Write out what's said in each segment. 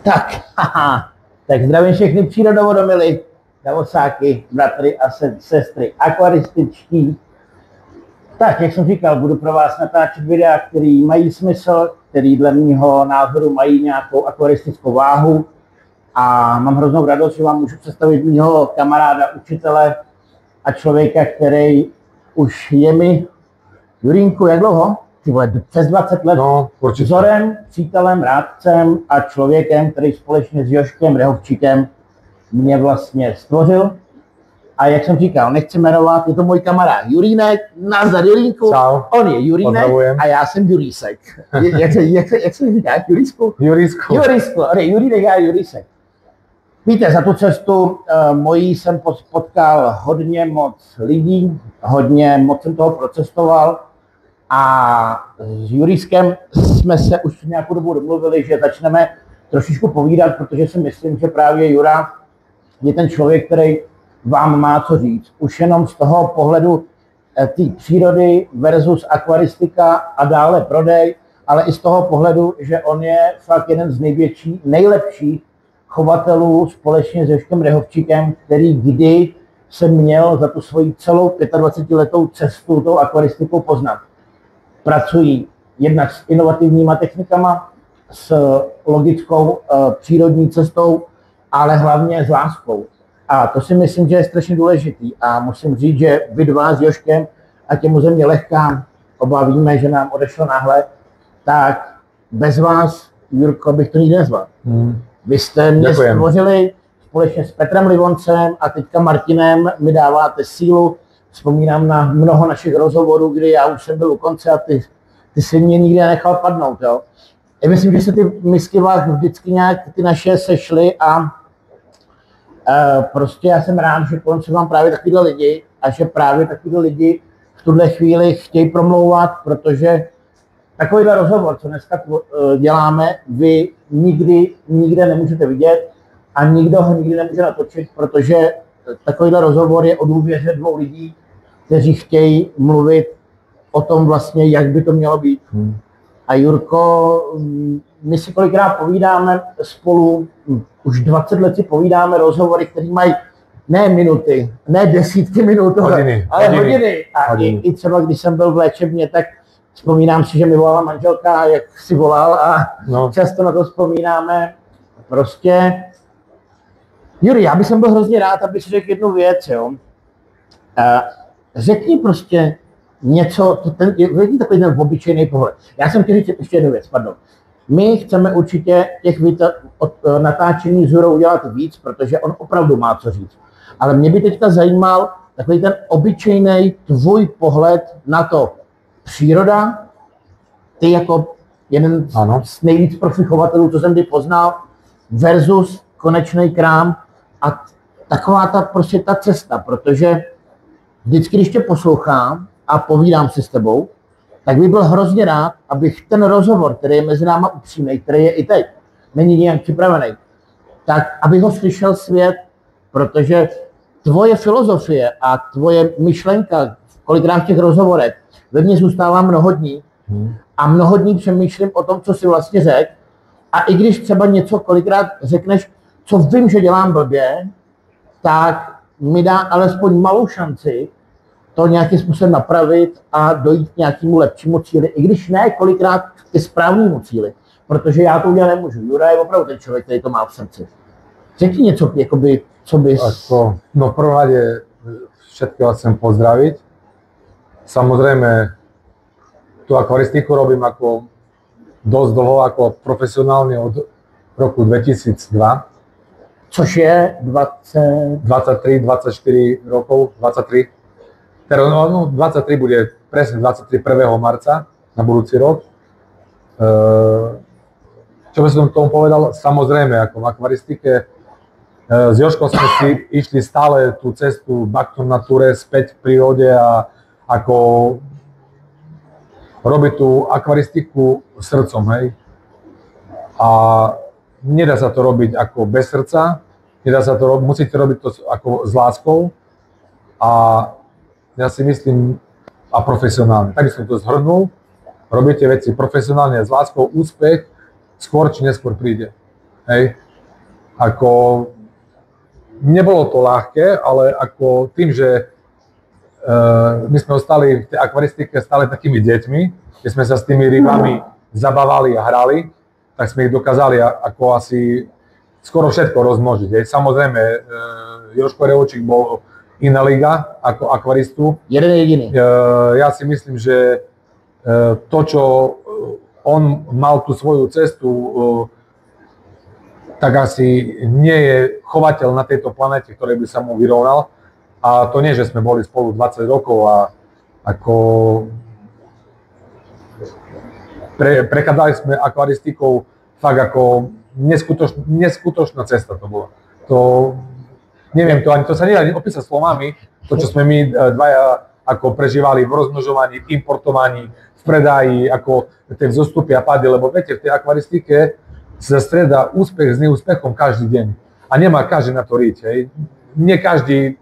Tak, haha. Tak zdravím všechny přírodovodomily, davosáky, bratry a sestry, akvarističtí. Tak, jak jsem říkal, budu pro vás natáčet videa, které mají smysl, které dle mého názoru mají nějakou akvaristickou váhu. A mám hroznou radost, že vám můžu představit mého kamaráda, učitele a člověka, který už je mi, Jurínku, jak dlouho? Ty vole, přes 20 let, no, vzorem, přítelem, rádcem a člověkem, který společně s Jožkem Rehovčíkem mě vlastně stvořil. A jak jsem říkal, nechci jmenovat, je to můj kamarád Jurínek, nazdar Jurínku, on je Jurínek a já jsem Jurísek. Jak se říká, Jurísku? Jurísku. Jurínek a Jurísek. Víte, za tu cestu mojí jsem potkal hodně moc lidí, hodně moc jsem toho procestoval a s Jurískem jsme se už nějakou dobu domluvili, že začneme trošičku povídat, protože si myslím, že právě Jura je ten člověk, který vám má co říct. Už jenom z toho pohledu té přírody versus akvaristika a dále prodej, ale i z toho pohledu, že on je fakt jeden z nejlepších chovatelů společně s Jožkem Rehovčíkem, který kdy se měl za tu svoji celou 25letou cestu tou akvaristikou poznat. Pracují jednak s inovativníma technikama, s logickou přírodní cestou, ale hlavně s láskou. A to si myslím, že je strašně důležitý. A musím říct, že vy dva s Jožkem, a těmu země lehká, oba víme, že nám odešlo náhle, tak bez vás, Jurko, bych to nikdy nezval. Vy jste mě stvořili společně s Petrem Livoncem a teďka Martinem mi dáváte sílu. Vzpomínám na mnoho našich rozhovorů, kdy já už jsem byl u konce a ty si mě nikdy nechal padnout. Jo? Já myslím, že se ty misky vás vždycky nějak ty naše sešly a prostě já jsem rád, že kolem se vám právě takovýhle lidi a že právě takovýhle lidi v tuhle chvíli chtějí promlouvat, protože takovýhle rozhovor, co dneska děláme, vy nikde nemůžete vidět a nikdo ho nikdy nemůže natočit, protože takovýhle rozhovor je o důvěře dvou lidí, kteří chtějí mluvit o tom vlastně, jak by to mělo být. A Jurko, my si kolikrát povídáme spolu, už 20 let si povídáme rozhovory, které mají ne minuty, ne desítky minut, ale hodiny. A i třeba, když jsem byl v léčebně, tak vzpomínám si, že mi volala manželka, jak si volal a často na to vzpomínáme. Prostě, Juri, já bych byl hrozně rád, aby si řekl jednu věc, jo. Řekni prostě něco, řekni takový ten obyčejný pohled. Já jsem chtěl říct ještě jednu věc, pardon. My chceme určitě těch natáčení s Jurou udělat víc, protože on opravdu má co říct. Ale mě by teďka zajímal takový ten obyčejný tvůj pohled na to, příroda, ty jako jeden z nejvíc profichovatelů, co jsem kdy poznal, versus konečný krám a taková prostě ta cesta, protože vždycky, když tě poslouchám a povídám si s tebou, tak bych byl hrozně rád, abych ten rozhovor, který je mezi náma upřímný, který je i teď, není nějak připravený, tak abych ho slyšel svět, protože tvoje filozofie a tvoje myšlenka, kolikrát v těch rozhovorech, ve mně zůstává mnoho dní a mnoho dní přemýšlím o tom, co si vlastně řekl. A i když třeba něco kolikrát řekneš, co vím, že dělám blbě, tak mi dá alespoň malou šanci to nějakým způsobem napravit a dojít k nějakému lepšímu cíli, i když ne kolikrát ke správnému cíli, protože já to udělat nemůžu. Jura je opravdu ten člověk, který to má v srdci. Řekni něco, jakoby, co bys... No v prvom rade všetkých vás chcem pozdraviť. Samozrejme, tú akvaristiku robím ako dosť dlho, ako profesionálne od roku 2002. Což je 23, 24 rokov, 23. Teraz, 23 bude presne 23. 1. marca na budúci rok. Čo by som tomu povedal? Samozrejme, ako v akvaristike s Jožkom sme si išli stále tú cestu back to nature, späť v prírode a ako robiť tú akvaristiku srdcom, hej. A nedá sa to robiť ako bez srdca, nedá sa to robiť, musíte robiť to ako s láskou a ja si myslím a profesionálne. Tak som to zhrnul, robíte veci profesionálne s láskou, úspech skôr či neskôr príde. Hej. Ako, nebolo to ľahké, ale ako tým, že my sme ostali v tej akvaristike stále takými deťmi, keď sme sa s tými rybami zabávali a hrali, tak sme ich dokázali ako asi skoro všetko rozmnožiť. Samozrejme, Jožko Revočík bol iná liga ako akvaristu. Jeden jediný. Ja si myslím, že to, čo on mal tú svoju cestu, tak asi nie je chovateľ na tejto planete, ktorý by sa mu vyrovnal. A to nie, že sme boli spolu 20 rokov a ako prekladali sme akvaristikou fakt ako neskutočná cesta to bola. To, neviem, to sa nedá opísať slovami, to, čo sme my dvaja ako prežívali v rozmnožovaní, v importovaní, v predaji, ako tie vzostupy a pády, lebo viete, v tej akvaristike sa stredá úspech s neúspechom každý deň. A nemá každý na to riť. Hej. Nie každý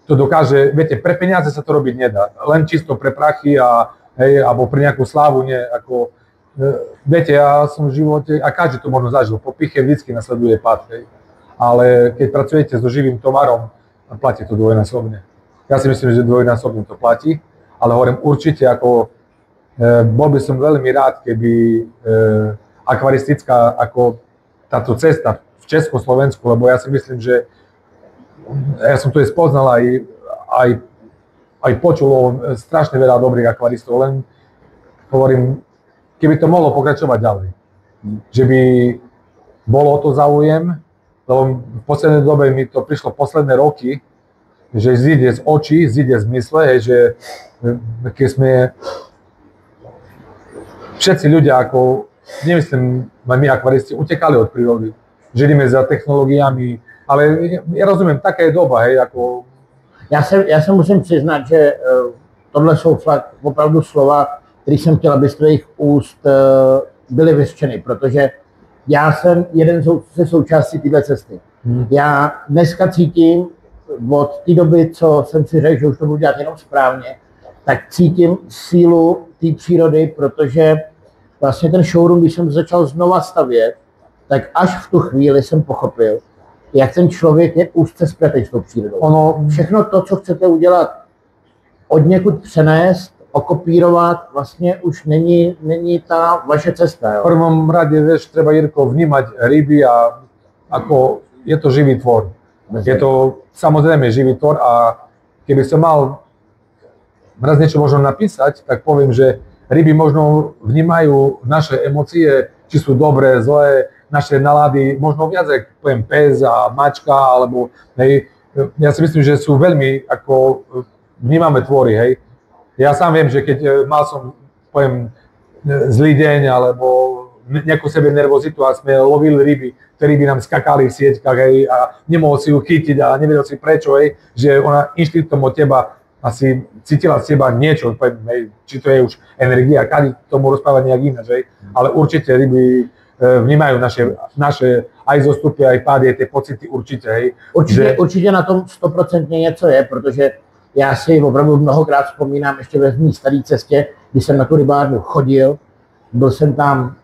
to dokáže, viete, pre peniaze sa to robiť nedá. Len čisto pre prachy a hej, alebo pre nejakú slávu, nie, ako, viete, ja som v živote, a každý to možno zažil, po piche vždycky nasleduje pád, hej. Ale keď pracujete so živým tovarom, platí to dvojnásobne. Ja si myslím, že dvojnásobne to platí, ale hovorím určite, ako, bol by som veľmi rád, keby akvaristická, ako táto cesta v Československu, lebo ja si myslím, že ja som tu spoznal aj počul strašne veľa dobrých akvaristov, len hovorím, keby to mohlo pokračovať ďalej. Že by bolo o to záujem, lebo v poslednej dobe mi to prišlo posledné roky, že zíde z očí, zíde z mysle, že keď sme všetci ľudia, ako nemyslím, my akvaristi, utekali od prírody. Žili za technológiami, ale ja rozumím, taká je doba, hej, ako... Já se musím přiznat, že tohle jsou fakt opravdu slova, které jsem chtěl, aby z tvých úst byly vyřčeny, protože já jsem jeden ze součástí této cesty. Já dneska cítím, od té doby, co jsem si řekl, že už to budu dělat jenom správně, tak cítím sílu té přírody, protože vlastně ten showroom, když jsem začal znova stavět, tak až v tu chvíli jsem pochopil, jak ten člověk je úzce spjatý s tou přírodou. Ono, všechno to, co chcete udělat, od někud přenést, okopírovat, vlastně už není ta vaše cesta. V prvom rade, vieš, treba, Jirko, vnímať ryby a ako je to živý tvor. Je to samozrejme živý tvor a keby som mal raz niečo možno napísať, tak poviem, že ryby možno vnímajú naše emócie, či sú dobré, zlé, naše nálady, možno viac, ako poviem, pes a mačka, alebo, hej, ja si myslím, že sú veľmi, ako vnímame tvory, hej. Ja sám viem, že keď mal som, poviem, zlý deň, alebo nejakú sebe nervozitu a sme lovili ryby, ktorí by nám skakali v sieťkach, hej, a nemohol si ju chytiť a nevedel si prečo, hej, že ona inštinktom od teba asi cítila z teba niečo, poviem, hej, či to je už energia, každý tomu rozpráva nejak ináč, hej, ale určite ryby vnímajú naše aj zostupy, aj pády, tie pocity určite, hej. Určitě na tom 100% něco je, protože já si opravdu mnohokrát vzpomínám ještě ve mý staré cestě, když jsem na tu rybárnu chodil, byl jsem tam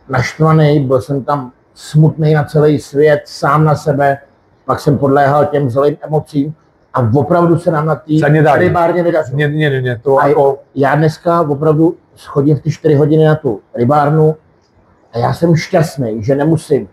naštvaný, byl jsem tam smutný na celý svět, sám na sebe, pak jsem podléhal těm zlým emocím a opravdu se nám na té rybárně nedařilo. Nie, to ako... Já dneska opravdu chodím v ty 4 hodiny na tu rybárnu a já jsem šťastný, že nemusím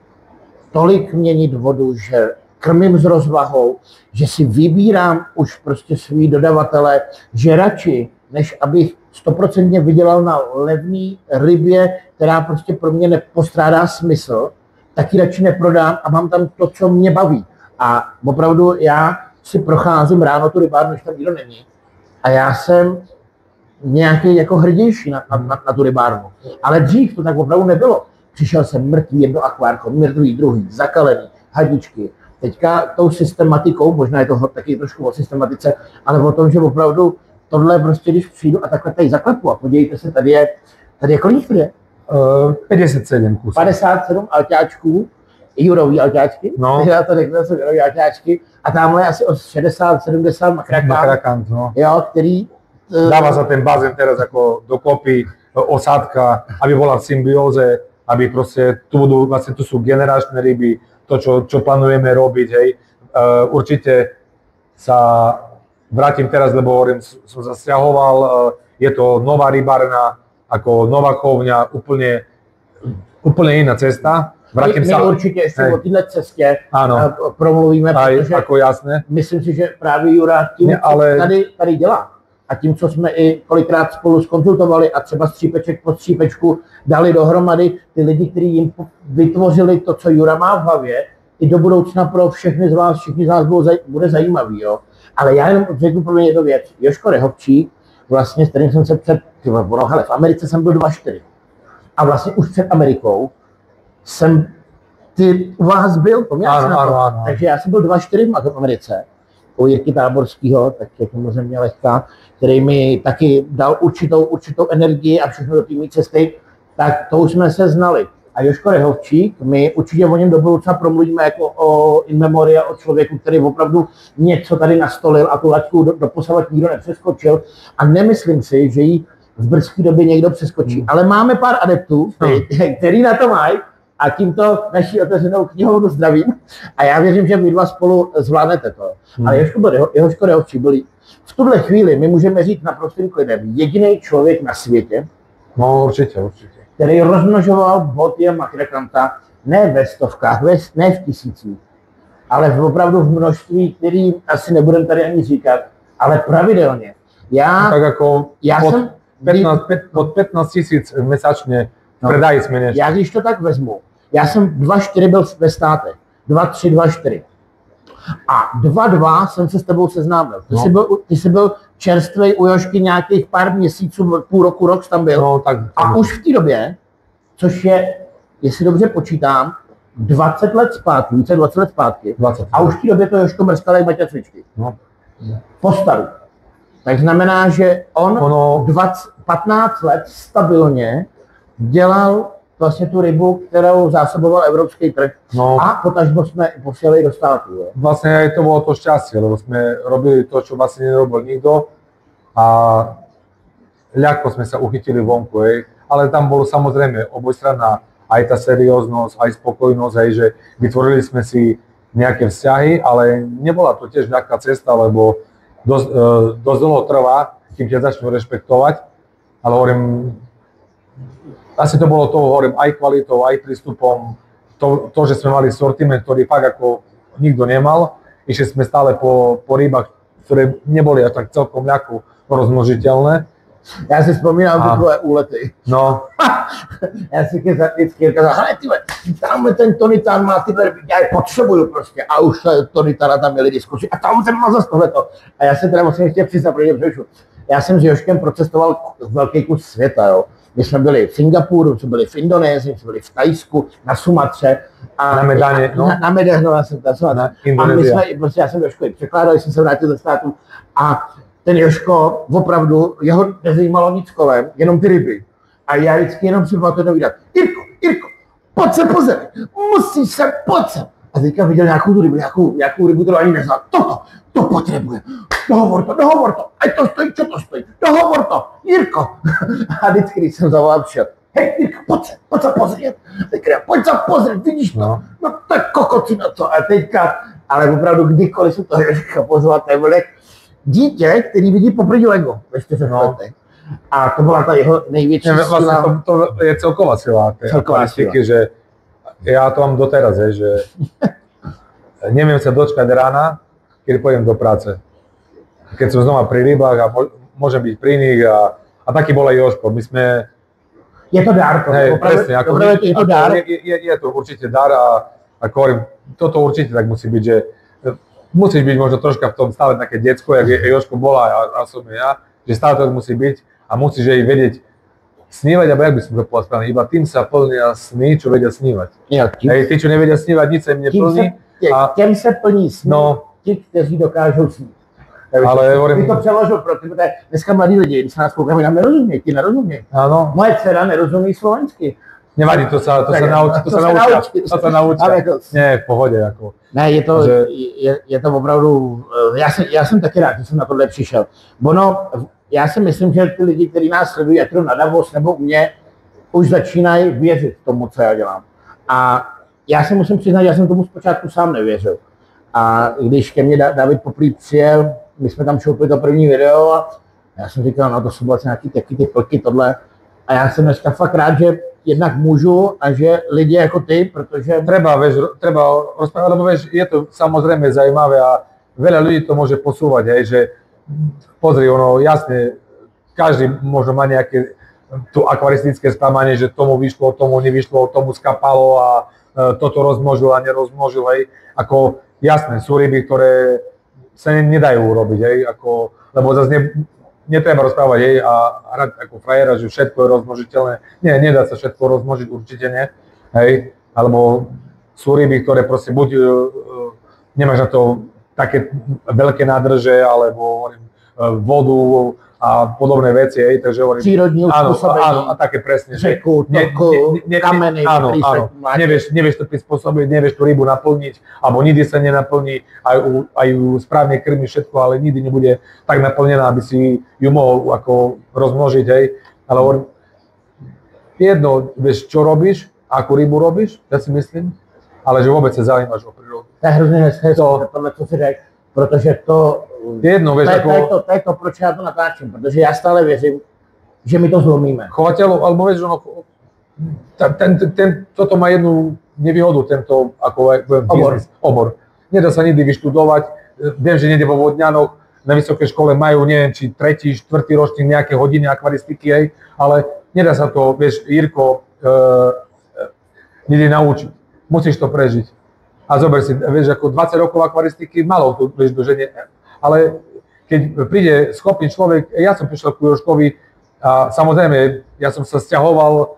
tolik měnit vodu, že krmím s rozvahou, že si vybírám už prostě svý dodavatele, že radši, než abych 100% vydělal na levný rybě, která prostě pro mě nepostrádá smysl, tak ji radši neprodám a mám tam to, co mě baví. A opravdu já si procházím ráno tu rybárnu, když tam nikdo není. A já jsem nějaký jako hrdější na tu rybárnu. Ale dřív to tak opravdu nebylo. Přišel jsem mrtvý jedno akvárko, mrtvý druhý, zakalený, hadičky. Teďka tou systematikou, možná je to taky trošku o systematice, ale o tom, že opravdu tohle prostě, když přijdu a takhle tady zaklepu a podívejte se, tady je kolik je? 57 kusů. 57 alťáčků, jurový alťáčky, no. Já to řeknu, jsou jurový alťáčky a tamhle asi o 60-70 makrakant, no. Jo, který... Dáva sa ten bazén teraz ako dokopy, osádka, aby bola v symbióze aby proste tu sú generačné ryby, to, čo plánujeme robiť, hej. Určite sa vrátim teraz, lebo hovorím, som sa sťahoval, je to nová rybárna, ako nová chovňa, úplne iná cesta. My určitě ještě o této cestě promluvíme, protože jako jasné. Myslím si, že právě Jura tím, tady dělá a tím, co jsme i kolikrát spolu skonzultovali a třeba střípeček po střípečku dali dohromady ty lidi, kteří jim vytvořili to, co Jura má v hlavě, i do budoucna pro všichni z vás bude zajímavý. Jo? Ale já jenom řeknu pro mě jednu věc. Jožko Rehovčík, vlastně, s kterým jsem se v Americe jsem byl 2,4. A vlastně už před Amerikou ty u vás byl, ano. Takže já jsem byl 2,4 v Americe, u Jirky Táborského, tak je to země lehká, který mi taky dal určitou energii a všechno do té mý cesty, tak to už jsme se znali. A Jožko Rehovčík, my určitě o něm do budoucna promluvíme jako o in memoria, o člověku, který opravdu něco tady nastolil a tu laťku doposavat nikdo nepřeskočil. A nemyslím si, že ji v brzké době někdo přeskočí. Ale máme pár adeptů, který na to mají, a tímto naší otevřenou knihovnu zdravím. A já věřím, že vy dva spolu zvládnete to. Ale Jožko Rehovčík byl v tuhle chvíli, my můžeme říct naprostým klidem, jediný člověk na světě, no určitě, který rozmnožoval boty a makrekanta ne ve stovkách, ne v tisících, ale opravdu v množství, který asi nebudem tady ani říkat, ale pravidelně. Tak jako pod 15 000 měsíčně predají jsme něco. Já když to tak vezmu, já jsem 2,4 byl ve státech, 2,3, 2,4. A 2,2 jsem se s tebou seznámil. Ty jsi byl čerstvej u Jožky nějakých pár měsíců, půl roku, rok jsi tam byl. No, tak. A už v té době, což je, jestli dobře počítám, 20 let zpátky, více 20 let zpátky. 20. A už v té době to Jožko mrskal jak Maťa Cvičky. No. Postaru. Tak znamená, že on 15 let stabilně dělal vlastně tu rybu, kterou zásoboval evropský trh. No. A potažmo jsme posílali do státu. Jo. Vlastne aj to bolo to šťastie, lebo sme robili to, čo vlastne nerobil nikto a ľahko sme sa uchytili vonku, ale tam bolo samozrejme obojstranná aj tá serióznosť, aj spokojnosť, že vytvorili sme si nejaké vzťahy, ale nebola to tiež ľahká cesta, lebo dosť dlho trvá, kým ťa začnú rešpektovať, ale hovorím, asi to bolo toho, hovorím, aj kvalitou, aj prístupom, to, že sme mali sortiment, ktorý fakt ako nikto nemal, išli sme stále po rybách, ktoré neboli až tak celkom ľahko rozmnožiteľné. Já si vzpomínám ty tvoje úlety. No. Já si vždycky říkal, hele tyhle, tamhle ten Tonitán má tyhle, já je potřebuju prostě. A už Tonitana tam měli diskusi. A tam ten má zase tohleto. A já se teda musím ještě přiznat, protože já jsem s Jožkem procestoval velký kus světa, jo. My jsme byli v Singapuru, jsme byli v Indonésii, jsme byli v Thajsku, na Sumatře. A na Medáně, no. Na Medáně, no, já jsem tam Sumatře. A my jsme, prostě já jsem do školy překládal, jsem se vrátil ze státu. A ten Jožko, opravdu, jeho nezajímalo nic kolem, jenom ty ryby. A já vždycky jenom si pamatuju vydat, Jirko, pojď se pozor, musíš se, pojď se. A teďka viděl nějakou tu rybu, nějakou rybu, kterou ani neznal. To potřebuje. Dohovor to, ať to stojí, co to stojí. Dohovor to, Jirko. A vždycky, když jsem zavolal, přišel, hej, Jirko, pojď se pozrět. Teďka, pojď se pozrět, vidíš to? No to je kokocina to. A teďka, ale opravdu kdykoliv jsem toho Jožka pozval, to byl dítě, který vidí poprvé Lego ve 4 letech. A to byla ta jeho největší sila. Vlastne to je celková sila. Celková sila. Že ja to mám doteraz, že neviem sa dočkať rána, keď pôjdem do práce. Keď som znova pri rybách a môžem byť pri nich a taký bol aj Jožko. My sme... Je to dar. Presne. Je to dar. Je to určite dar a ako hovorím, toto určite tak musí byť, že musíš byť možno troška v tom stále také decko, jak Jožko bola a som ja, že stále to musí byť a musíš jej vedieť snívať, alebo jak by som to povedal správne, iba tým sa plnia sny, čo vedia snívať. Tí, čo nevedia snívať, nič sa im neplní. Těm se plní sny, ti, kteří dokážou snít. Ale ty to přeložil, protože dneska mladí lidi, když se nás koukáme, nám nerozumějí, ti nerozumějí. Ano. Moje dcera nerozumí slovensky. Nevadí, to sa naučí. Nie, v pohode. Jako. Ne, je to opravdu, já jsem taky rád, že jsem na tohle přišel. Bono, já si myslím, že ty lidi, kteří nás sledují, ať to na Davos nebo u mě, už začínají věřit tomu, co já dělám. A já se musím přiznat, já jsem tomu zpočátku sám nevěřil. A když ke mně David Poprý přijel, my jsme tam šoupili to první video a já jsem říkal, no to jsou vlastně nějaký taky ty plky, tohle. A já jsem dneska fakt rád, že jednak můžu a že lidi jako ty, protože... Treba rozprávať, lebo vieš, je to samozrejme zaujímavé a veľa ľudí to môže posúvať, hej, že pozri, ono jasne, každý možno má nejaké to akvaristické sklamanie, že tomu vyšlo, tomu nevyšlo, tomu skapalo a toto rozmnožil a nerozmnožil, hej, ako jasné, sú ryby, ktoré sa nedajú urobiť, hej, ako, lebo zase netreba rozprávať jej a hrať ako frajera, že všetko je rozmnožiteľné. Nie, nedá sa všetko rozmnožiť, určite nie. Hej? Alebo sú ryby, ktoré proste buď nemáš na to také veľké nádrže, alebo vodu a podobné veci, hej, takže hovorím... Přírodní uspôsobenie. Áno, a také presne. Řeku, toku, kameny. Áno, nevieš to prispôsobiť, nevieš tú rybu naplniť, alebo nikdy sa nenaplní, aj ju správne krmi všetko, ale nikdy nebude tak naplnená, aby si ju mohol ako rozmnožiť, hej. Ale hovorím, jedno, vieš, čo robíš, akú rybu robíš, ja si myslím, ale že vôbec sa zaujímaš o prírodu. To je hrozně hezké, tohle, co si řekl, protože to... Jedno, vieš, to je to, proč já to natáčím, protože já stále věřím, že my to zlomíme. Chovateľov, alebo vieš, ono, toto má jednu nevýhodu, tento ako obor. Nedá sa nikdy vyštudovať, viem, že niekde vo Vodňanoch na vysokej škole majú, neviem, či 3., 4. ročník nejaké hodiny akvaristiky, hej, ale nedá sa to, vieš, Jirko, nikdy naučiť. Musíš to prežiť. A zober si, vieš, ako 20 rokov akvaristiky, malo tu, vieš, doženie. Ale keď príde schopný človek, ja som prišiel ku Jožkovi a samozrejme, ja som sa sťahoval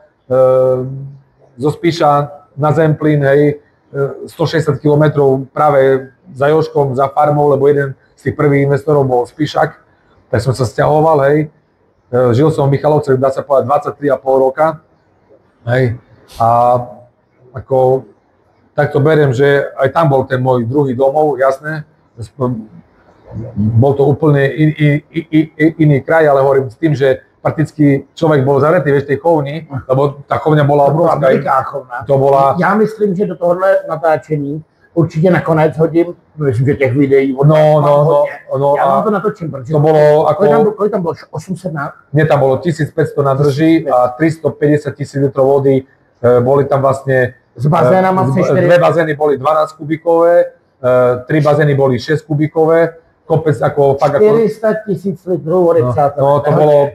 zo Spiša na Zemplín, hej, 160 km práve za Jožkom, za farmou, lebo jeden z tých prvých investorov bol Spišak, tak som sa sťahoval, hej. Žil som v Michalovce, dá sa povedať, 23,5 roka, hej. A ako, tak to beriem, že aj tam bol ten môj druhý domov, jasné. Bol to úplne iný kraj, ale hovorím s tým, že prakticky človek bol zaretý, vieš, tej chovni, lebo tá chovňa bola obrovská. To bola... Já myslím, že do tohohle natáčení určitě nakonec hodím, myslím, že těch videí no, já vám to natočím, protože to bolo ako... kolik tam bolo? 800 na... Nie, tam bolo 1500 nádrží a 350 000 litrov vody, boli tam vlastne... S bazénama dve bazény boli 12 kubíkové, 3 bazény boli 6 kubíkové, kopec ako fakt ako... 400 000 litrov vody, přátelé. No,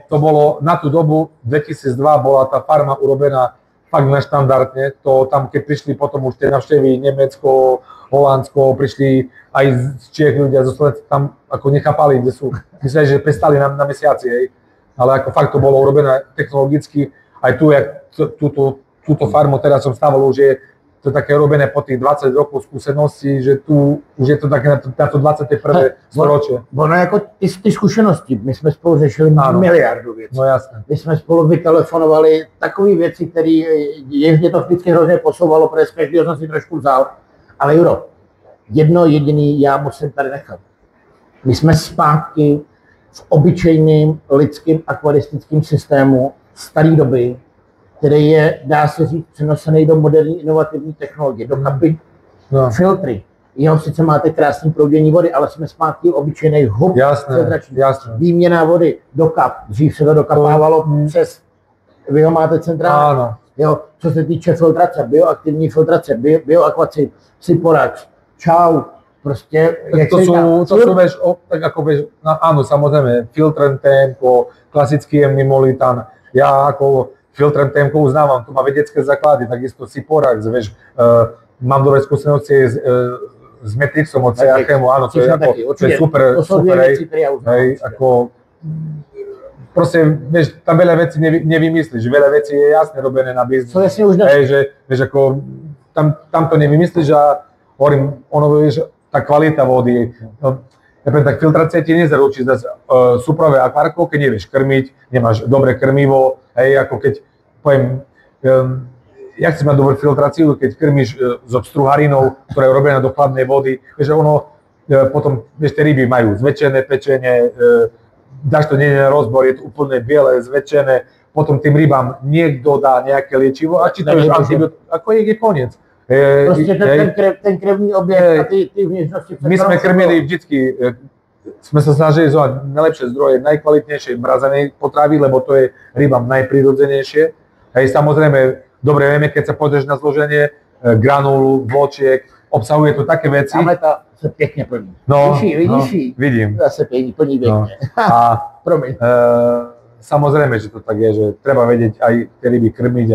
to bolo na tú dobu, 2002 bola tá farma urobená fakt naštandardne, to tam keď prišli potom už tie navštevy Nemecko, Holandsko, prišli aj z Čiech ľudia, zo Slovenska, tam ako nechápali, kde sú, mysleli, že prestali na mesiaci, hej, ale ako fakt to bolo urobené technologicky, aj tu, jak túto farmu teraz som stával, už je to také robené po tých 20 rokov skúseností, že tu už je to také na to 21. storočie. Ono jako ty zkušenosti, my jsme spolu řešili miliardu věcí. No jasné. My jsme spolu vytelefonovali takové věci, které mě to vždycky hrozně posouvalo, protože z každého jsem si trošku vzal. Ale Juro, jedno jediný já musím tady nechat. My jsme zpátky v obyčejným lidským akvaristickým systému staré doby, který je, dá se říct, přenosený do moderní inovativní technologie, do kapy, filtry. Jeho sice máte krásný proudění vody, ale jsme zpátky obyčejný hub filtrační. Výměna vody do kap. Dřív se to dokapávalo přes, vy ho máte centrálně. Jo, co se týče filtrace, bioaktivní filtrace, bioakvacit, Siporax, čau, prostě, jak to sú, vieš, tak ako vieš, áno, samozrejme, filtrem Temko, klasický jemný molitán, ja ako filtrem Temko uznávam, to má vedecké základy, takisto Siporax, vieš, mám dobré skúsenosti s Metrixom od Ceachemu, áno, to je super, hej, ako, proste, vieš, tam veľa vecí nevymyslíš, veľa vecí je jasne robené na biznis, hej, že, vieš, ako, tam to nevymyslíš a hovorím, ono, vieš, tá kvalita vody, tak filtrácia ti nezaručí zase súprové akvárko, keď nevieš krmiť, nemáš dobré krmivo, hej, ako keď, poviem, jak chceš mať dobrú filtráciu, keď krmíš s obstruharinou, ktorá je robená do chladnej vody, vieš, ono, potom, vieš, tie ryby majú zväčšené pečenie, dáš to nie na rozbor, je to úplne biele, zväčšené, potom tým rybám niekto dá nejaké liečivo a či to je antibiotikum, ako je koniec. Prostě ten krevní objekt a ty vnitřnosti. My sme krmili vždycky, sme sa snažili zovať najlepšie zdroje, najkvalitnejšie mrazenej potravy, lebo to je rybám najprirodzenejšie. Hej, samozrejme, dobre vieme, keď sa pozrieš na zloženie granulu, vločiek, obsahuje to také veci. Ale to se pěkně plní. No, vidíš? Vidím. Zase plní pěkně. No. A promiň. Samozrejme, že to tak je, že treba vedieť aj tie ryby krmiť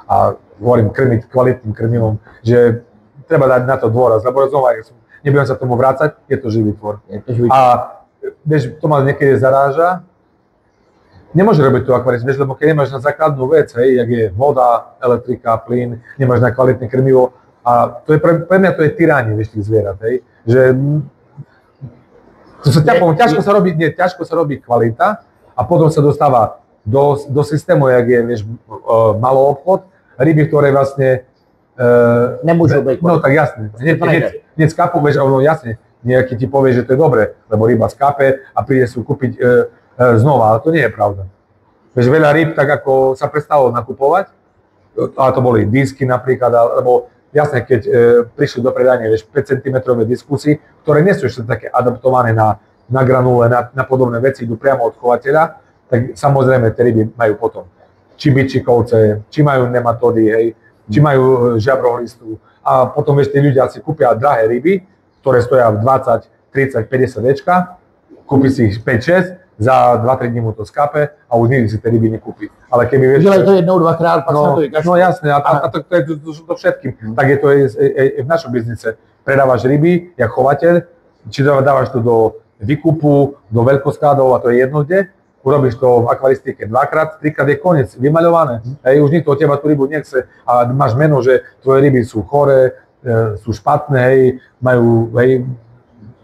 a hovorím krmiť kvalitným krmivom, že treba dať na to dôraz, lebo znova, nebudem sa tomu vrácať, je to živý tvor. A vieš, to ma niekedy zaráža, nemôže robiť tú akvarium, vieš, lebo keď nemáš na základnú vec, hej, jak je voda, elektrika, plyn, nemáš na kvalitné krmivo, a to je pre mňa to je tyranie, vieš, tých zvierat, hej, že ťažko sa robí kvalita a potom sa dostáva do systému, jak je, vieš, malý obchod, ryby, ktoré vlastne nemôžu byť. No tak jasne, hneď skápu, vieš, ono jasne, nejaký ti povie, že to je dobre, lebo ryba skápe a príde si ju kúpiť znova, ale to nie je pravda. Vieš, veľa rýb, tak ako sa prestalo nakupovať, ale to boli disky napríklad, lebo jasne, keď prišli do predania, vieš, 5 cm diskusy, ktoré nie sú ešte také adaptované na granule, na podobné veci, idú priamo od chovateľa, tak samozrejme tie ryby majú potom či bičikovce, či majú nematódy, hej, či majú žabrohlistu. A potom, vieš, tí ľudia si kúpia drahé ryby, ktoré stoja v 20, 30, 50 ečka, kúpi si ich 5-6, za 2-3 dní mu to skápe a už nikdy si tie ryby nekúpi. Ale keby vieš... Dělají to jednou, dvakrát, pak sa to vykašľú. No jasné, a to je to všetkým. Tak je to aj v našom biznise. Predávaš ryby, jak chovateľ, či dávaš to do výkupu, do veľkoskladov, a to je jedno kde, urobíš to v akvaristike dvakrát, trikrát je koniec, vymaľované. Hej, už nikto od teba tú rybu nechce a máš meno, že tvoje ryby sú choré, sú špatné, hej, majú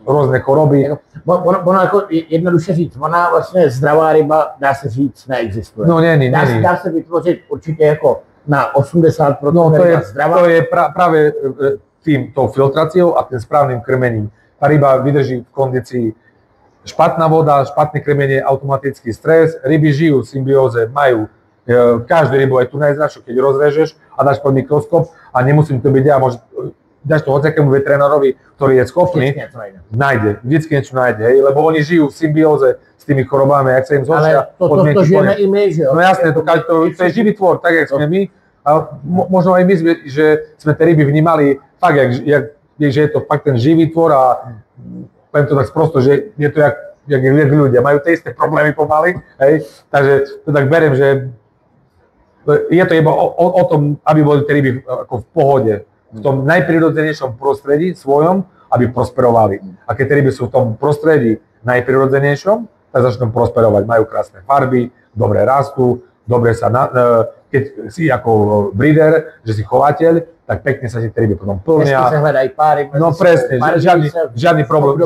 rôzne choroby. Ono jako jednoduše říct, ona vlastně zdravá ryba, dá se říct, neexistuje. No není. Dá se vytvořit určitě jako na 80% no, zdravá. To je práve tou filtráciou a tým správnym krmením. Tá ryba vydrží v kondícii. Špatná voda, špatné krmenie, automatický stres, ryby žijú v symbióze, majú každú rybu, aj tu najzdražšiu, keď rozrežeš a dáš pod mikroskop a nemusím to byť ja, dáš to hociakému veterinárovi, ktorý je schopný, nájde, vždycky niečo nájde, hej, lebo oni žijú v symbióze s tými chorobami, jak sa im zhoršia podmienky. Ale to žijeme i my, že jo? No jasné, to je živý tvor, tak jak sme my, a možno aj my, že sme tie ryby vnímali fakt, že je to fakt ten živý tvor a poviem to tak sprosto, že je to jak ľudia, majú tie isté problémy pomaly, hej, takže to tak beriem, že je to iba o tom, aby boli tie ryby ako v pohode, v tom najprirodzenejšom prostredí svojom, aby prosperovali. A keď tie ryby sú v tom prostredí najprirodzenejšom, tak začnú prosperovať, majú krásne farby, dobre rastú, dobre sa, keď si ako breeder, že si chovateľ, tak pekne sa ti tie ryby potom plnia. Dneska sa hľadajú páry. No presne, žiadny problém,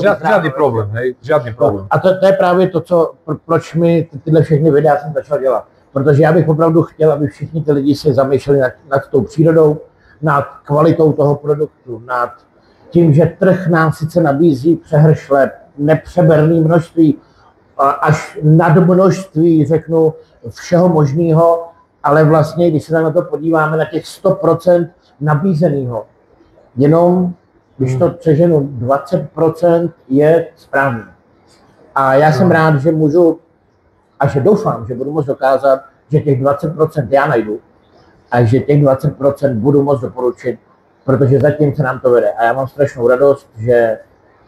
hej, žiadny problém. A to je právě to, proč mi tyhle všechny videa jsem začal dělat. Protože já bych opravdu chtěl, aby všichni ty lidi se zamýšleli nad tou přírodou, nad kvalitou toho produktu, nad tím, že trh nám sice nabízí přehršle, nepřeberné množství, až nad množství, řeknu, všeho možného, ale vlastně, když se na to podíváme, na těch 100% nabízeného, jenom, když to přeženu, 20% je správný. A já jsem rád, že můžu, a že doufám, že budu moct dokázat, že těch 20% já najdu a že těch 20% budu moct doporučit, protože zatím se nám to vede. A já mám strašnou radost, že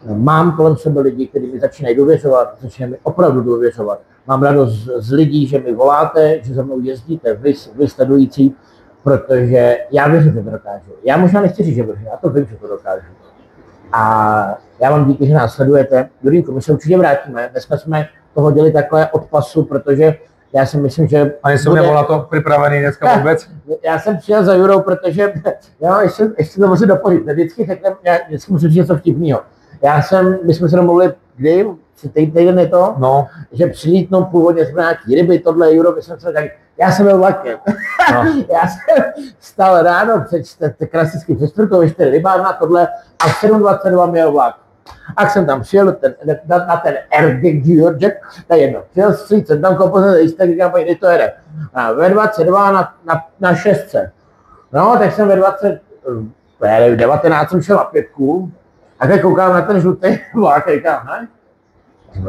mám kolem sebe lidi, kteří mi začínají důvěřovat, začínají mi opravdu důvěřovat. Mám radost z lidí, že mi voláte, že za mnou jezdíte, vy sledující, protože já věřím, že to dokážu. Já možná nechci říct, že věřím, já to vím, že to dokážu. A já vám díky, že nás sledujete. Jurínku, my se určitě vrátíme. Dneska jsme to hodili takhle od pasu, protože já si myslím, že... Ani jsem nebyl na to připravený dneska vůbec. Já jsem přijel za Jurou, protože já ještě to musím dopořit. Vždycky musím říct něco vtipného. My jsme se domluvili, kdy, týden je to, no. Že přilítnou původně jsme nějaký ryby, tohle Juro, my jsme se tak, já jsem byl vlakem. No. Já jsem stal ráno, klasicky přes čtvrtou, 4 rybárna, tohle, a v 7:22 měl vlak. A jsem tam přijel na ten George, to je jedno. Přijel jsem tam koupil lístek, říkám, kdy to jede. A ve 22 na 6. No, tak jsem ve 19 jsem šel na 5. A teď koukám na ten žlutý vlak a říkám, ne?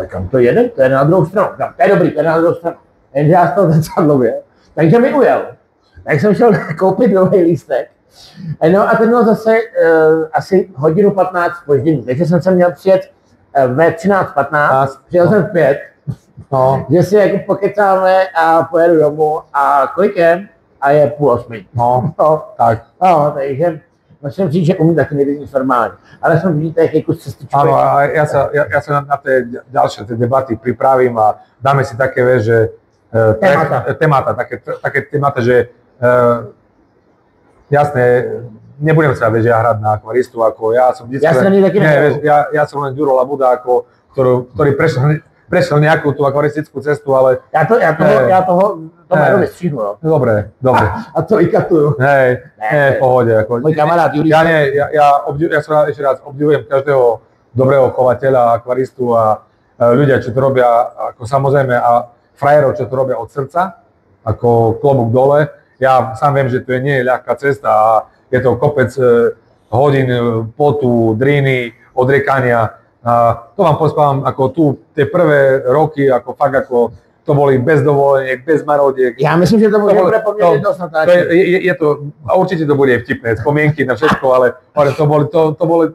Kam to jede? To je na druhou stranu. To je dobrý, to je na druhou stranu. Jenže já z toho zrcadlově. Takže mi ujel. Tak jsem šel koupit nový lístek. No a ten měl zase asi hodinu 15 zpoždění. Takže jsem se měl přijet ve 13:15, přijel jsem v 5. No. Že si jako pokecáme a pojedu domů a kolik je? A je 7:30. No, tak. No, takže musím říct, že umím taky nebyť nic normálně. Ale som vidíte, jaký kus cestičky. Áno, a ja sa na tie ďalšie debaty pripravím a dáme si také, že témata, také témata, že jasné, nebudem sa ja hrať na akvaristu, ako ja som vždycky... Ja som len Ďuro Labuda, ktorý prešiel nejakú tú akvaristickú cestu, ale... Ja toho Marovi stříhnu, no. Dobre. A to i katuju. Hej, v pohode. Môj kamarát Juri. Ja sa ešte raz obdivujem každého dobrého chovateľa, akvaristu a ľudia, čo to robia, ako samozrejme, a frajerov, čo to robia od srdca, ako klobúk dole. Ja sám viem, že to nie je ľahká cesta a je to kopec hodín potu, dríny, odriekania. A to vám pospávam, ako tu tie prvé roky, ako fakt ako to boli bez dovoleniek, bez marodiek. Ja myslím, že to bude poměrně dost natáčení. Je to, a určite to bude vtipné, spomienky na všetko, ale to boli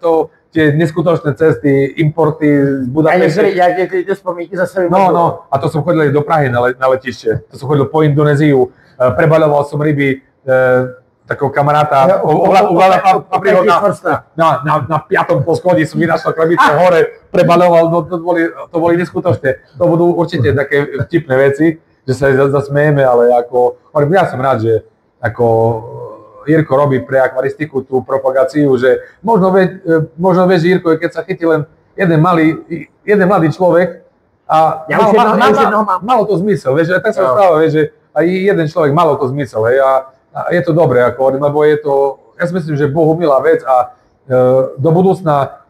tie neskutočné cesty, importy z Budapešti. A niekedy tie spomienky zase vypadlo. No, a to som chodil do Prahy na letište, to som chodil po Indonéziu, prebaľoval som ryby, takého kamaráta, na 5. poschodí som vynašal krabicu hore, prebaľoval, no to boli neskutočné. To budú určite také vtipné veci, že sa zasmejeme, ale ako, ja som rád, že ako Jirko robí pre akvaristiku tú propagáciu, že možno vieš, Jirko, keď sa chytí len jeden mladý človek a malo to zmysel, vieš, tak sa stáva, vieš, že aj jeden človek malo to zmysel, hej, a je to dobré, ako, lebo je to, ja si myslím, že Bohu milá vec a do budúcna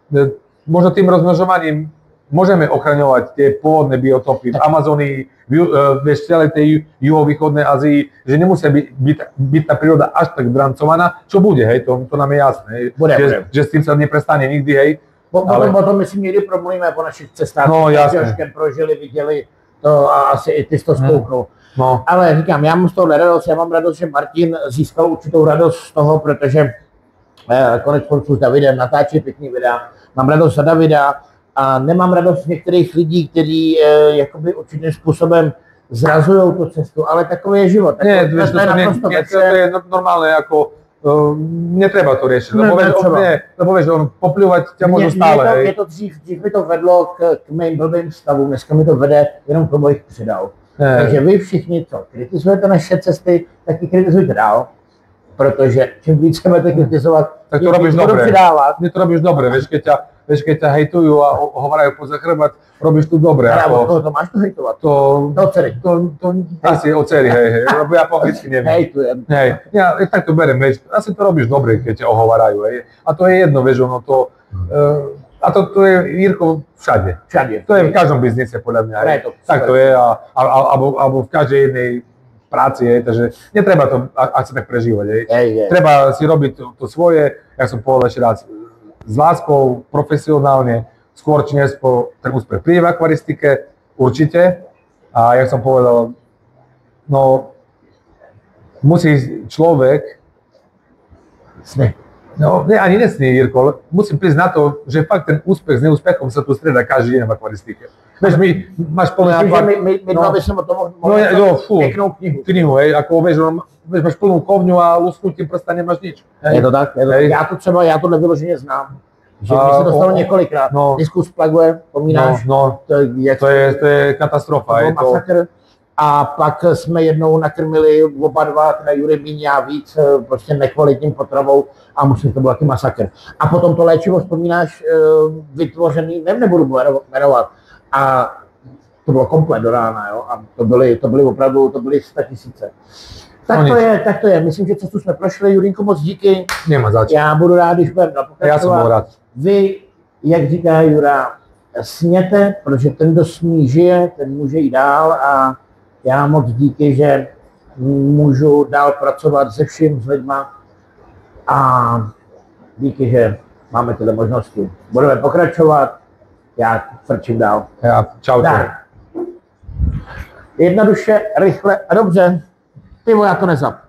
možno tým rozmnožovaním môžeme ochraňovať tie pôvodné biotopy v Amazónii, vieš, celej tej juhovýchodnej Ázii, že nemusia byť tá príroda až tak drancovaná, čo bude, hej, to nám je jasné, že s tým sa neprestane nikdy, hej. Potom my si někdy promluvíme po našich cestách, Jožkem prožili, viděli to a asi i ty to zkouknou. No. Ale říkám, já mám z toho radost, já mám radost, že Martin získal určitou radost z toho, protože konec konců s Davidem natáčí pěkný videa. Mám radost za Davida a nemám radost z některých lidí, kteří jakoby určitým způsobem zrazují tu cestu, ale takový je život. To je normálne, ako netreba to riešiť, lebo vieš, poplývať ťa môžu stále. Dřív mi to vedlo k mým blbým stavům, dneska mi to vede jenom k tomu, abych přidal. Takže vy všichni, co kritizujete naše cesty, tak ji kritizujte dál, protože čím víc budete kritizovat, tak to robíš dobre. Ty to robíš dobre, vieš, keď ťa hejtujú a hovorajú poza chrbát, robíš tu dobre. Ale to máš to hejtovať? To dcery. To asi o dcery, hej, lebo ja po anglicky neviem. Hejtujem. Hej, ja tak to berem, vieš, asi to robíš dobre, keď ťa ohovarajú, hej. A to je jedno, vieš, ono to... A to je, Jirko, všade. To je v každom biznise, podľa mňa. Tak to je, alebo v každej jednej práci, takže netreba to asi tak prežívať. Treba si robiť to svoje, ja som povedal ešte raz, s láskou, profesionálne, skôr či neskôr ten úspech príde v akvaristike, určite. A jak som povedal, no, musí človek... No, ani nesní, Jirko, musím prísť na to, že fakt ten úspech s neúspechom sa tu strieda každý deň v akvaristike. Vieš, máš plný akvárium. My dva by som o tom mohli peknú knihu, hej, ako vieš, máš plnú kovňu a lusknutím prsta nemáš nič. Je to tak, já to nevyloženě znám. Že mi se dostalo několikrát. Diskus plaguje, pomínáš? To je katastrofa. Je to masakr. A pak jsme jednou nakrmili oba dva, teda Juri míň, já víc, prostě nekvalitním potravou a musím, to byl taky masakr. A potom to léčivo, vzpomínáš, vytvořený, nebudu jmenovat, a to bylo komplet do rána, jo, a to byly opravdu, to byly 100 000. Tak to je, myslím, že cestu jsme prošli, Jurínko, moc díky. Nemá zač. Já budu rád, když budeme pokračovat. Já jsem rád. Vy jak říká Jura, sněte, protože ten, kdo smí, žije, ten může jít dál a já moc díky, že můžu dál pracovat se vším, s lidma a díky, že máme tyhle možnosti. Budeme pokračovat, já frčím dál. Ja, čaute. Dál. Jednoduše, rychle a dobře. Pivo, já to nezap.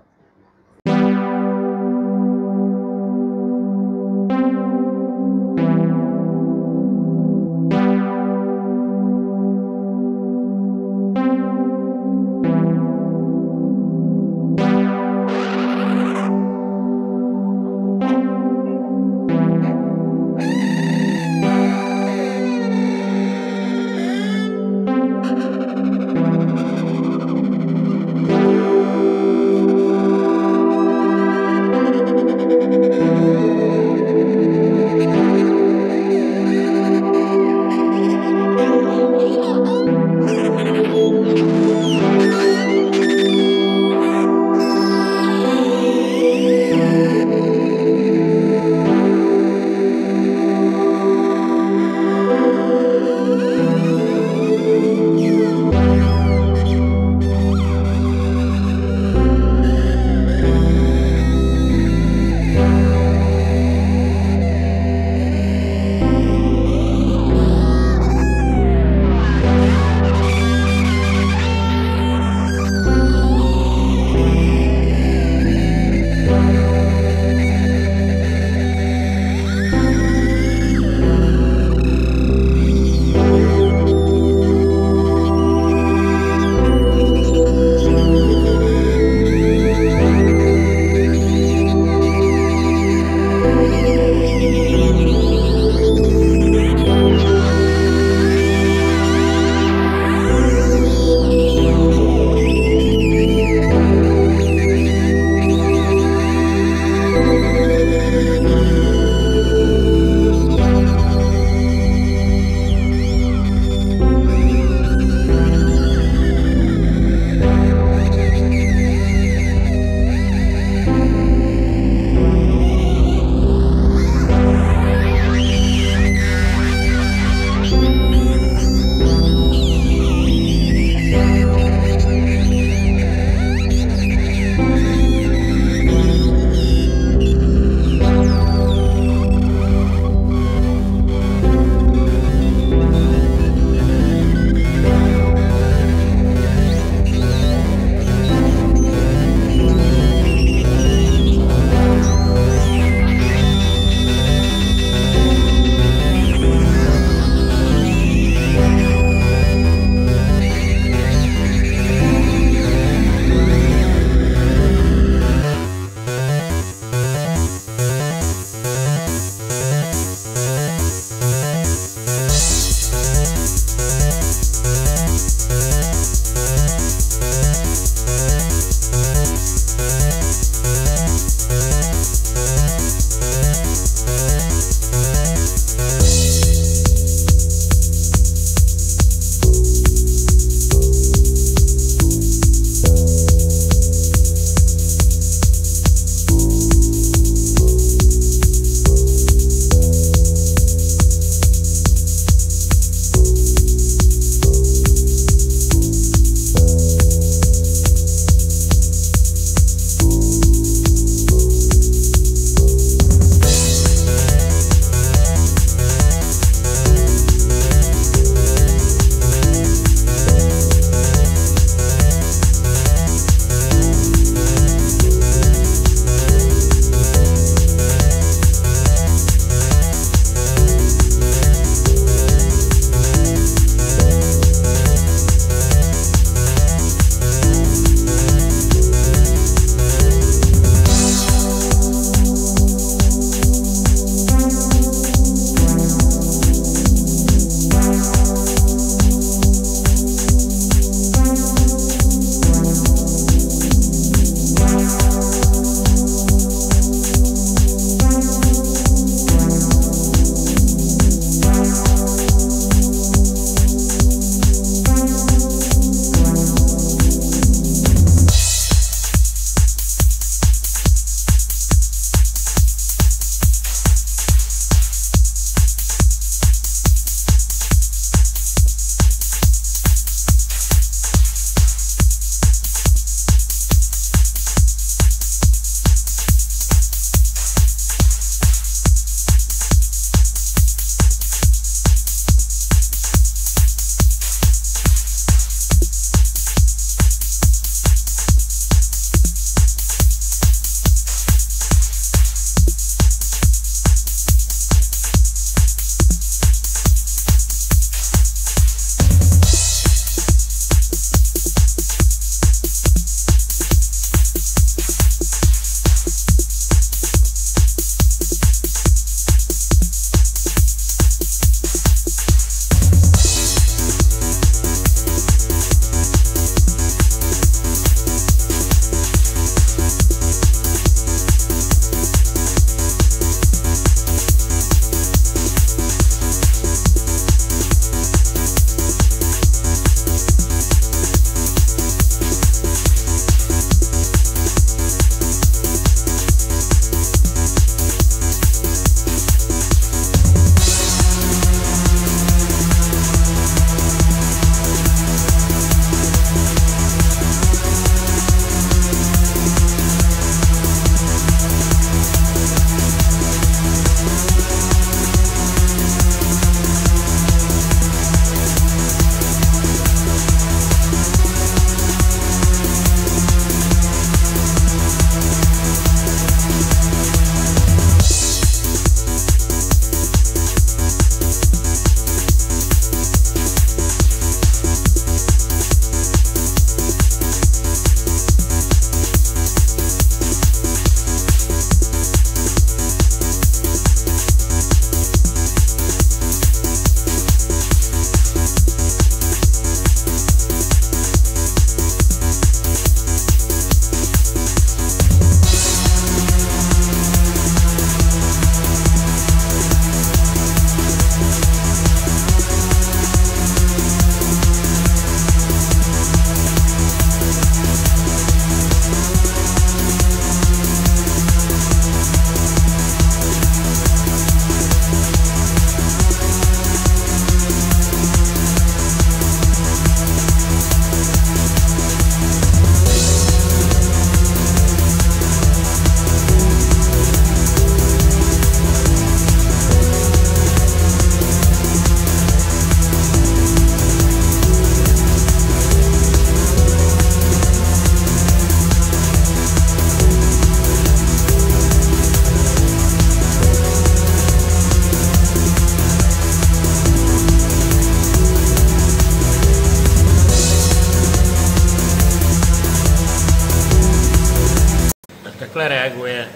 takhle reaguje.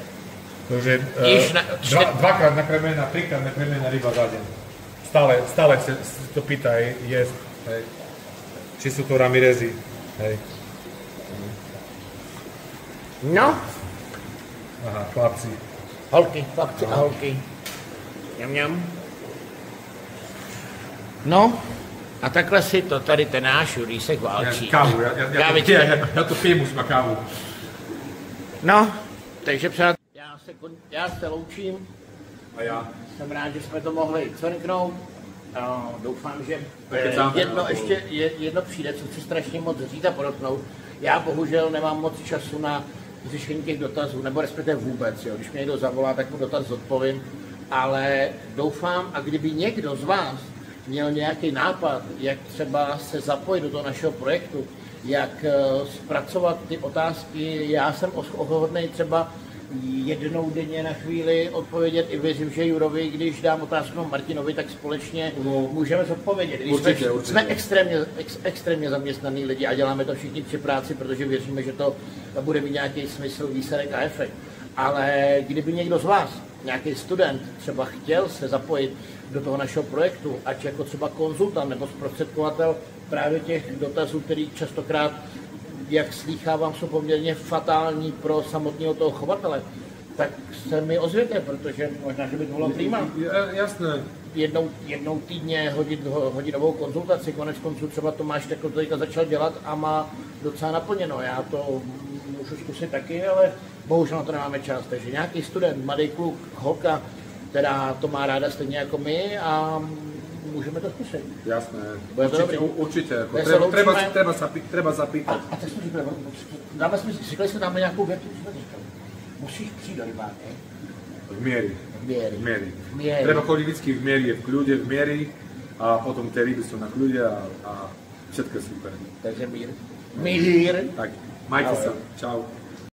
Takže dvakrát nakrmená, trikrát nakrmená ryba za deň. Stále sa to pýta, jesť, hej. Či sú to Ramirezi, hej. No. Aha, chlapci. Chlapci a holky. Mňam. No, a takhle si to tady ten náš Jurísek válčí. Kávu, já to pijem už na kávu. No, takže přátelé, já se loučím. A já. Jsem rád, že jsme to mohli cvrknout. Doufám, že jedno přijde, co chci strašně moc říct a podotknout. Já bohužel nemám moc času na řešení těch dotazů, nebo respektive vůbec. Jo. Když mě někdo zavolá, tak mu dotaz zodpovím. Ale doufám, a kdyby někdo z vás měl nějaký nápad, jak třeba se zapojit do toho našeho projektu, jak zpracovat ty otázky, já jsem ochotný třeba jednou denně na chvíli odpovědět i věřím, že Jurovi, když dám otázku Martinovi, tak společně můžeme zodpovědět. Určitě. Jsme extrémně zaměstnaný lidi a děláme to všichni při práci, protože věříme, že to bude mít nějaký smysl, výsledek a efekt. Ale kdyby někdo z vás, nějaký student, třeba chtěl se zapojit do toho našeho projektu, ať jako třeba konzultant nebo zprostředkovatel právě těch dotazů, který častokrát, jak slýchávám, jsou poměrně fatální pro samotného toho chovatele, tak se mi ozvěte, protože možná, že by to bylo prima. Jasné. Jednou týdně hodinovou konzultaci, konec konců třeba Tomáš takhle teďka začal dělat a má docela naplněno. Já to můžu zkusit taky, ale bohužel na to nemáme čas. Takže nějaký student, mladý kluk, holka, která to má ráda stejně jako my a můžeme to zkusit. Jasné, určitě. Treba zapýtat. A tak jsme říkali, říkali jsme tam nějakou větu, musíš přijít do rybáky. V miery. Treba chodiť vždycky v miery, v kľude, v miery a potom tie ryby sú na kľude a všetko je super. Takže mír. Mír. Tak, majte sa. Čau.